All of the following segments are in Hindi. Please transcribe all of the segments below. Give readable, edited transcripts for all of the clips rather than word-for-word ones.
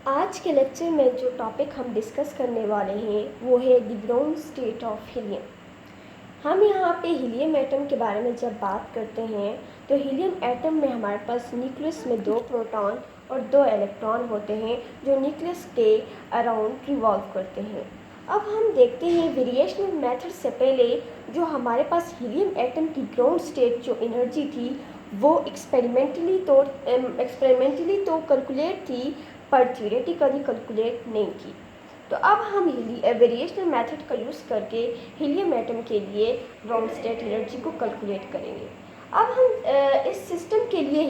आज के लेक्चर में जो टॉपिक हम डिस्कस करने वाले हैं वो है the ground state of helium. हम यहाँ पे हीलियम एटम के बारे में जब बात करते हैं तो हीलियम एटम में हमारे पास न्यूक्लियस में 2 प्रोटॉन और 2 इलेक्ट्रॉन होते हैं जो न्यूक्लियस के अराउंड रिवॉल्व करते हैं। अब हम देखते हैं वेरिएशनल मेथड से पहले जो हमारे पास हीलियम एटम की ग्राउंड स्टेट जो एनर्जी थी वो एक्सपेरिमेंटली तो कैलकुलेट थी पर थियोरेटिकली कैलकुलेट नहीं की। तो अब हम वेरिएशनल मेथड का यूज़ करके हीलियम एटम के लिए ग्राउंड स्टेट एनर्जी को कैलकुलेट करेंगे। अब हम इस सिस्टम के लिए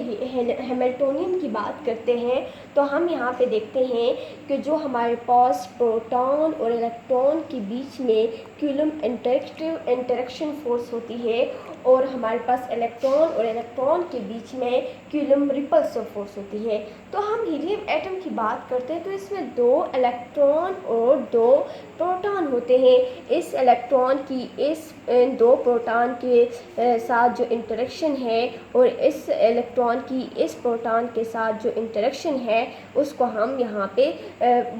हैमिल्टोनियन की बात करते हैं तो हम यहाँ पे देखते हैं कि जो हमारे पास प्रोटॉन और इलेक्ट्रॉन के बीच में कूलम इंटरेक्शन फोर्स होती है और हमारे पास इलेक्ट्रॉन और इलेक्ट्रॉन के बीच में कूलम रिपल्सिव फोर्स होती है। तो हम हीलियम एटम की बात करते हैं तो इसमें 2 इलेक्ट्रॉन और 2 प्रोटॉन होते हैं। इस इलेक्ट्रॉन की इस 2 प्रोटॉन के साथ जो इंटरेक्शन है और इस इलेक्ट्रॉन की इस प्रोटॉन के साथ जो इंटरेक्शन है उसको हम यहाँ पे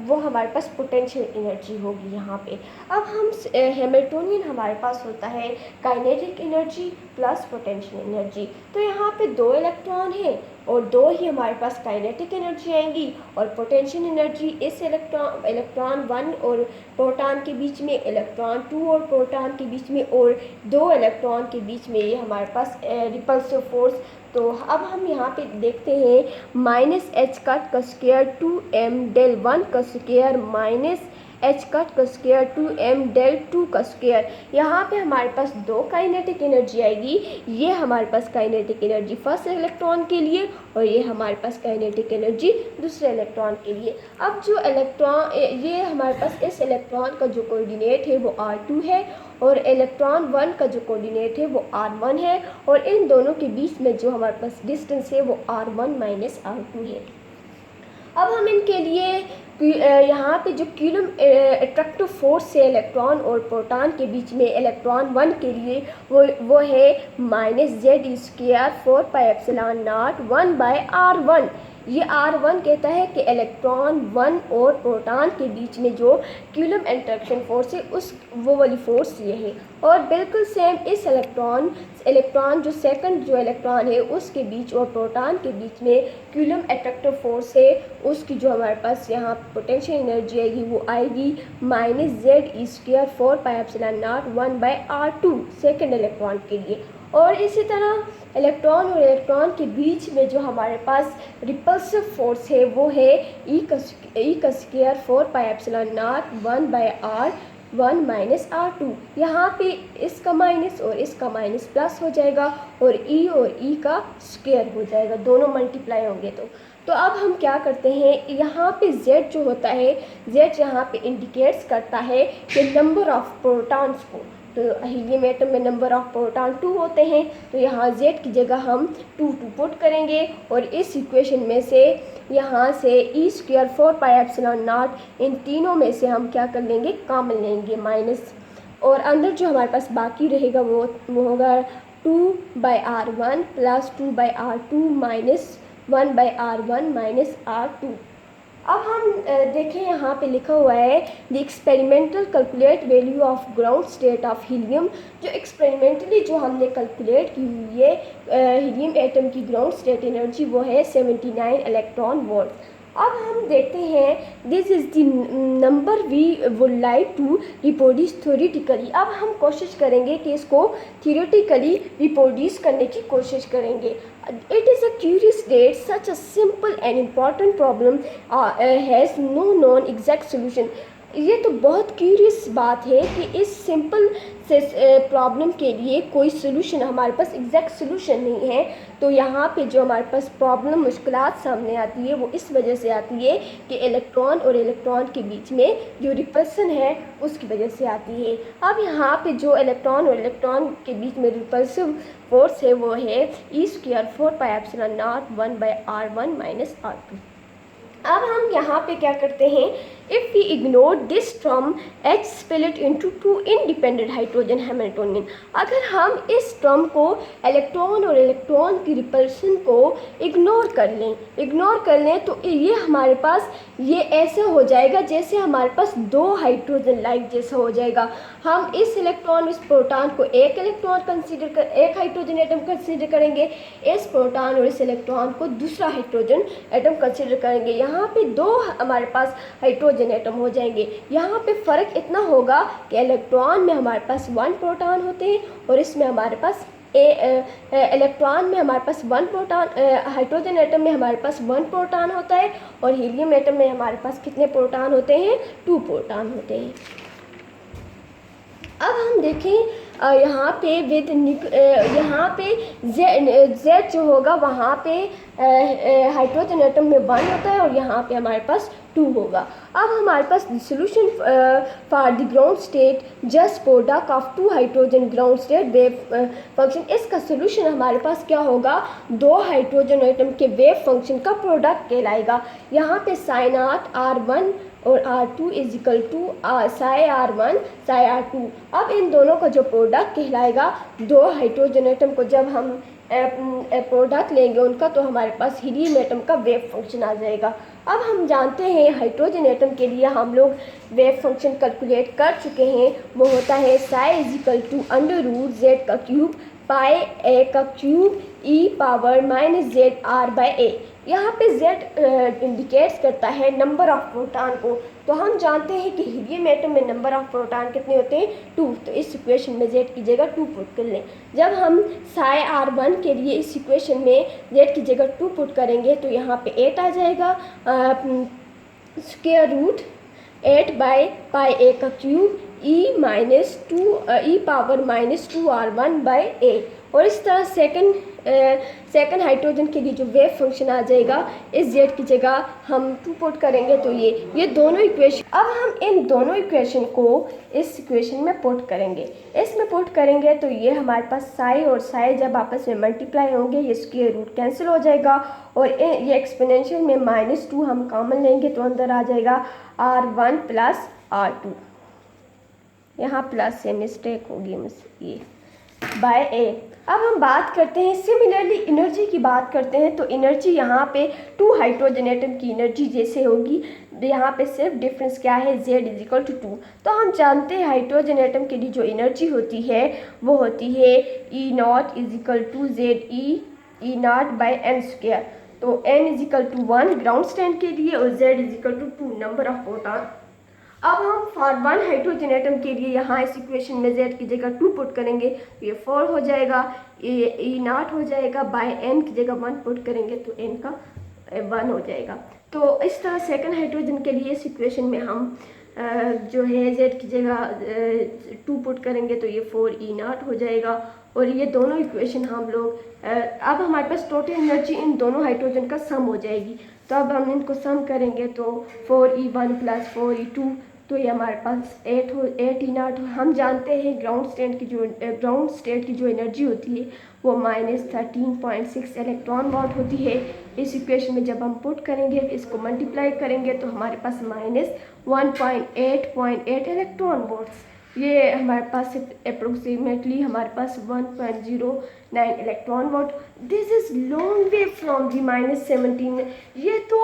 वो हमारे पास पोटेंशियल एनर्जी होगी यहाँ पे। अब हम हैमिल्टोनियन हमारे पास होता है kinetic energy plus potential energy. तो यहाँ पे 2 इलेक्ट्रॉन है और 2 ही हमारे पास काइनेटिक एनर्जी आएंगी और पोटेंशियल एनर्जी इस इलेक्ट्रॉन 1 और प्रोटॉन के बीच में, इलेक्ट्रॉन 2 और प्रोटॉन के बीच में और 2 इलेक्ट्रॉन के बीच में ये हमारे पास रिपल्सिव फोर्स। तो अब हम यहाँ पे देखते हैं -h का स्क्वायर 2m डेल 1 का स्क्वायर माइनस h का स्क्वायर 2m डेल 2 का स्क्वायर। यहाँ पे हमारे पास 2 काइनेटिक एनर्जी आएगी। ये हमारे पास काइनेटिक एनर्जी फर्स्ट इलेक्ट्रॉन के लिए और ये हमारे पास काइनेटिक एनर्जी दूसरे इलेक्ट्रॉन के लिए। अब जो इलेक्ट्रॉन ये हमारे पास इस इलेक्ट्रॉन का जो कोऑर्डिनेट है वो r2 है और इलेक्ट्रॉन 1 का जो कोऑर्डिनेट है वो r1 है और इन दोनों के बीच में जो हमारे पास डिस्टेंस है वो r1 माइनस r2 है। अब हम इनके लिए यहाँ पे जो कूलम अट्रैक्टिव फोर्स है इलेक्ट्रॉन और प्रोटॉन के बीच में इलेक्ट्रॉन 1 के लिए वो है -z² 4πε0 1/r1। ये r1 कहता है कि इलेक्ट्रॉन 1 और प्रोटॉन के बीच में जो कूलम इंटरेक्शन फोर्स है उस वो वाली फोर्स ये है। और बिल्कुल सेम इस इलेक्ट्रॉन जो सेकंड जो इलेक्ट्रॉन है उसके बीच और प्रोटॉन के बीच में कूलम अट्रैक्टिव फोर्स है उसकी जो हमारे पास यहाँ पोटेंशियल एनर्जी आएगी वो आएगी -z² 4πε0 1/r2 सेकंड इलेक्ट्रॉन के लिए। और इसी तरह इलेक्ट्रॉन और इलेक्ट्रॉन के बीच में जो हमारे पास रिपल्सिव फोर्स है वो है e का स्क्वायर 4πε0 1/r1 माइनस r2। यहाँ पे इसका माइनस और इसका माइनस प्लस हो जाएगा और e का स्क्वायर हो जाएगा, दोनों मल्टीप्लाई होंगे। तो अब हम क्या करते हैं, यहाँ पे z जो होता है z यहाँ पे इंडिकेट्स करता है कि नंबर ऑफ प्रोटॉन्स को। तो हीलियम एटम में नंबर ऑफ प्रोटॉन 2 होते हैं तो यहाँ z की जगह हम 2 पुट करेंगे और इस इक्वेशन में से यहाँ से e² 4πε0 इन तीनों में से हम क्या कर लेंगे, कॉमन लेंगे माइनस, और अंदर जो हमारे पास बाकी रहेगा वो होगा 2/r1 plus 2/r2 minus 1/r1 minus r2। अब हम देखें यहाँ पे लिखा हुआ है the experimental calculate value of ground state of helium. जो एक्सपेरिमेंटली जो हमने कैलकुलेट की हुई है हीलियम एटम की ग्राउंड स्टेट एनर्जी वो है 79 इलेक्ट्रॉन वोल्ट। अब हम देखते हैं this is the number we would like to reproduce theoretically. अब हम कोशिश करेंगे कि इसको थियोरेटिकली रिप्रोड्यूस करने की कोशिश करेंगे। It is a curious that such a simple and important problem has no known exact solution। ये तो बहुत क्यूरियस बात है कि इस सिंपल से प्रॉब्लम के लिए कोई सोल्यूशन हमारे पास एग्जैक्ट सोल्यूशन नहीं है। तो यहाँ पे जो हमारे पास प्रॉब्लम मुश्किलात सामने आती है वो इस वजह से आती है कि इलेक्ट्रॉन और इलेक्ट्रॉन के बीच में जो रिपल्सन है उसकी वजह से आती है। अब यहाँ पे जो इलेक्ट्रॉन और इलेक्ट्रॉन के बीच में रिपल्सिव फोर्स है वो है e² 4πε0 1/r1 माइनस r2। अब हम यहाँ पे क्या करते हैं, If we ignore this term, H split into two independent hydrogen Hamiltonian. अगर हम इस टर्म को इलेक्ट्रॉन और इलेक्ट्रॉन की रिपल्शन को इग्नोर कर लें तो ये हमारे पास ये ऐसे हो जाएगा जैसे हमारे पास दो हाइड्रोजन लाइक जैसा हो जाएगा। हम इस इलेक्ट्रॉन इस प्रोटॉन को एक हाइड्रोजन एटम कंसीडर करेंगे, इस प्रोटॉन और इस इलेक्ट्रॉन को दूसरा हाइड्रोजन एटम कंसीडर करेंगे। यहाँ पे दो हमारे पास हाइड्रोजन एटम हो जाएंगे। यहाँ पे फ़र्क इतना होगा कि इलेक्ट्रॉन में हमारे पास 1 प्रोटॉन होते हैं और इसमें हमारे पास इलेक्ट्रॉन में हमारे पास 1 प्रोटॉन, हाइड्रोजन एटम में हमारे पास 1 प्रोटॉन होता है और हीलियम एटम में हमारे पास कितने प्रोटॉन होते हैं? 2 प्रोटॉन होते हैं। अब हम देखें यहाँ पे यहाँ पे Z जो होगा वहाँ पे हाइड्रोजन एटम में 1 होता है और यहाँ पे हमारे पास 2 होगा। अब हमारे पास solution for the ground state just product of 2 hydrogen ground state wave function. इसका सोल्यूशन हमारे पास क्या होगा? 2 हाइड्रोजन एटम के वेव फंक्शन का प्रोडक्ट कहलाएगा। यहाँ पे साइन R1 और R2 is equal to psi R1 psi R2। अब इन दोनों का जो प्रोडक्ट कहलाएगा, 2 हाइड्रोजन एटम को जब हम प्रोडक्ट लेंगे उनका तो हमारे पास हीलियम एटम का वेव फंक्शन आ जाएगा। अब हम जानते हैं हाइड्रोजन एटम के लिए हम लोग वेव फंक्शन कैलकुलेट कर चुके हैं। वो होता है psi is equal to √Z का क्यूब पाई ए का क्यूब e पावर -ZR/a। यहाँ पे Z इंडिकेट्स करता है नंबर ऑफ प्रोटॉन को। तो हम जानते हैं कि हीलियम एटम में नंबर ऑफ प्रोटॉन कितने होते हैं? 2। तो इस इक्वेशन में Z की जगह 2 पुट कर लें। जब हम साई R1 के लिए इस इक्वेशन में Z की जगह 2 पुट करेंगे तो यहाँ पे 8 आ जाएगा, square root 8 by pi a का क्यूब e पावर -2R1/a। और इस तरह सेकंड हाइड्रोजन के लिए जो वेव फंक्शन आ जाएगा, इस Z की जगह हम 2 पुट करेंगे तो ये दोनों इक्वेशन, अब हम इन दोनों इक्वेशन को इस इक्वेशन में पुट करेंगे। इसमें पुट करेंगे तो ये हमारे पास साई और साई जब आपस में मल्टीप्लाई होंगे ये स्क्वायर रूट कैंसिल हो जाएगा और ये एक्सपोनेंशियल में -2 हम कॉमन लेंगे तो अंदर आ जाएगा R1 + R2। यहाँ प्लस से मिस्टेक होगी ये बाय ए। अब हम बात करते हैं सिमिलरली एनर्जी की बात करते हैं तो एनर्जी यहाँ पे 2 हाइड्रोजन एटम की एनर्जी जैसे होगी। यहाँ पे सिर्फ डिफरेंस क्या है? Z = 2। तो हम जानते हैं हाइड्रोजन एटम के लिए जो एनर्जी होती है वो होती है E0 = ZE0/n²। तो n = 1 ग्राउंड स्टेट के लिए और Z = 2 नंबर ऑफ प्रोटॉन। अब हम फॉर 1 हाइड्रोजन एटम के लिए यहाँ इस इक्वेशन में Z की जगह 2 पुट करेंगे तो ये 4 हो जाएगा, E0 हो जाएगा, बाय n की जगह 1 पुट करेंगे तो n का 1 हो जाएगा। तो इस तरह सेकंड हाइड्रोजन के लिए इस इक्वेशन में हम जो है Z की जगह 2 पुट करेंगे तो ये 4E0 हो जाएगा। और ये दोनों इक्वेशन हम लोग अब हमारे पास टोटल एनर्जी इन दोनों हाइड्रोजन का सम हो जाएगी। तो अब हम इनको सम करेंगे तो 4E1 + 4E2 तो ये हमारे पास 8E0। हम जानते हैं ग्राउंड स्टेट की जो एनर्जी होती है वो -13.6 इलेक्ट्रॉन वोल्ट होती है। इस इक्वेशन में जब हम पुट करेंगे इसको मल्टीप्लाई करेंगे तो हमारे पास -1.8 इलेक्ट्रॉन वोल्ट्स, ये हमारे पास अप्रोक्सीमेटली हमारे पास 1.09 electron volt. This is long way from the -17। ये तो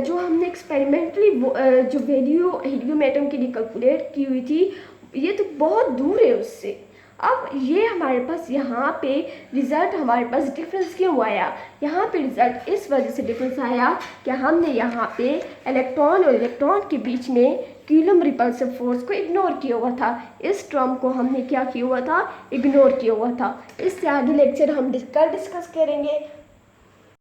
जो हमने एक्सपेरिमेंटली जो वैल्यू हीलियम एटम के लिए कैलकुलेट की हुई थी ये तो बहुत दूर है उससे। अब ये हमारे पास यहाँ पे रिज़ल्ट हमारे पास डिफरेंस क्यों आया? यहाँ पे रिज़ल्ट इस वजह से डिफरेंस आया कि हमने यहाँ पे इलेक्ट्रॉन और इलेक्ट्रॉन के बीच में कूलम्ब रिपल्सिव फोर्स को इग्नोर किया हुआ था। इस टर्म को हमने क्या किया हुआ था? इग्नोर किया हुआ था। इससे आगे लेक्चर हम कल डिस्कस करेंगे।